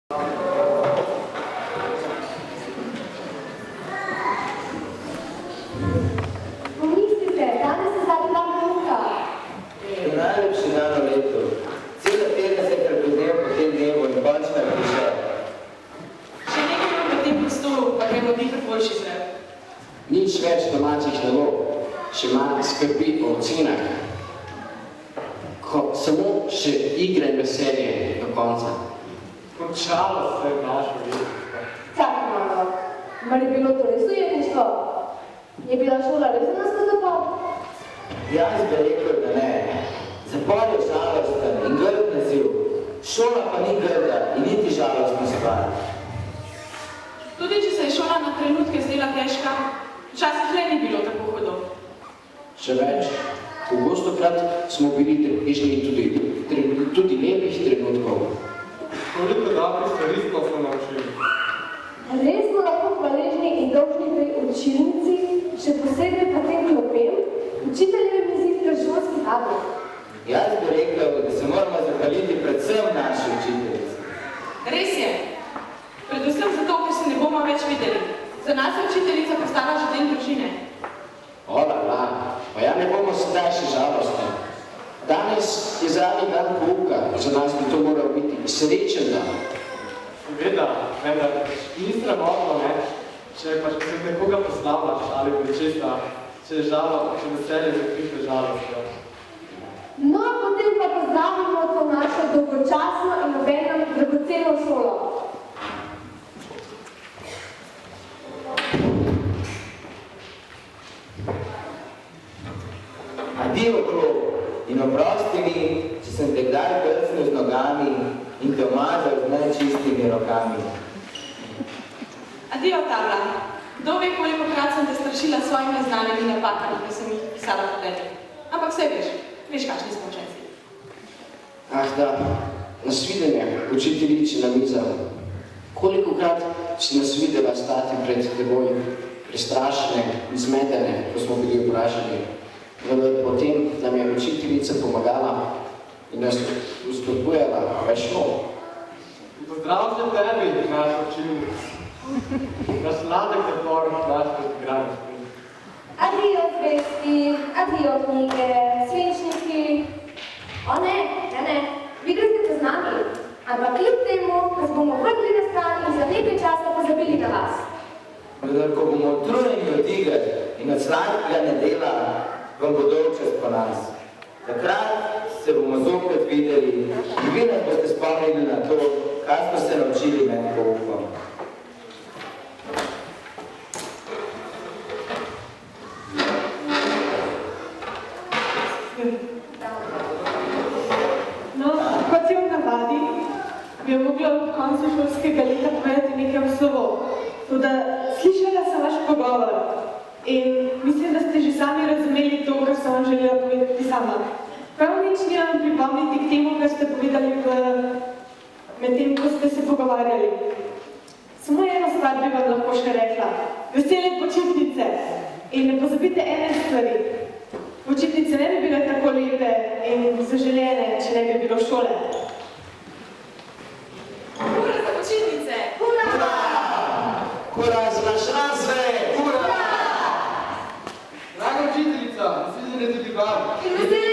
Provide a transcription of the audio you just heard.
Pomislite, danes je zadnji dan pouka. Najlepši dan v letu. Cela teden se prepoznel po tem dnevu in končno je prišel. Še nekaj imam na tem prostolu, pa gremo dihati boljši zrak. Nič več domačih nalog, še manj skrbi o ocenah. Samo še igre in veselje do konca. Končalo se je našo leto. Čakaj malo, mar je bilo to res ujetništvo? Je bila šola res za nas zapor? Jaz bi rekel, da ne. Zapor je žalosten in grd naziv. Šola pa ni grda in niti žalostna stvar. Tudi če se je šola na trenutke zdela težka, včasih le ni bilo tako hudo. Še več, pogostokrat smo bili deležni tudi lepih trenutkov. Koliko dobrih stvari smo se naučili. Res smo lahko hvaležni in dolžni tej učilnici, še posebej pa tem klopem, učiteljevim izidkar šolskih tabor. Jaz bi rekel, da se moramo zahvaliti predvsem naši učiteljici. Res je. Predvsem zato, ker se ne bomo več videli. Za nas je učiteljica postala že del družine. Olala, pa ja ne bomo sedaj še žalostni. Danes je zadnji dan pouka, za nas bi to moral biti srečen dan. Seveda, vendar, ni sramotno, ne? Če pa se nekoga poznavaš ali prečesta, če je žalost, če veselje zakripe žalostjo. No, potem pa pozdravimo to našo dolgočasno in obenem dragoceno šolo. Adijo klop in oprosti mi, če sem te kdaj prcnil z nogami in te omazal z nečistimi rokami. Adijo, tabla. Kdo ve, kolikokrat sem te strašila s svojimi neznanimi napakami, ko sem jih pisala po tebi. Ampak vse veš kakšni smo učenci. Ah da, nasvidenje, učiteljiči na mizah. Kolikokrat si nas videla stati pred teboj, prestrašene, izmedene, ko smo bili vprašani. Vendar potem nam je učiteljica pomagala in nas spodbujala, veš šlo. Pozdrav se tebi, naš učilnik. Na sladek zapor naših igranosti. Adijo zvezki, adijo knjige, svinčniki. O ne, vi greste z nami. Ampak kljub temu, vas bomo vrgli na stran in za nekaj časa pozabili na vas. Vendar, ko bomo utrujeni od iger in od sladkega nedela, vam bo dolgčas po nas. Takrat se bomo zopet videli in vi nas boste spomnili na to, kaj smo se naučili med poukom. No, kot je v navadi, bi jo mogla od konca šolskega leta povedati nekaj v slovo. Toda slišala sem vaš pogovor in mislim, da ste že sami razumeli to, kar sem vam želela povedati sama. Prav nič nimam pripomniti k temu, kar ste povedali med tem, ko ste se pogovarjali. Samo eno stvar bi vam lahko še rekla. Vesele počitnice in ne pozabite ene stvari. Počitnice ne bi bile tako lepe in zaželjene, če ne bi bilo šole. Hura za počitnice! Hura! Hura za naš razred! Draga učiteljica, nasvidenje tudi vam. In vesele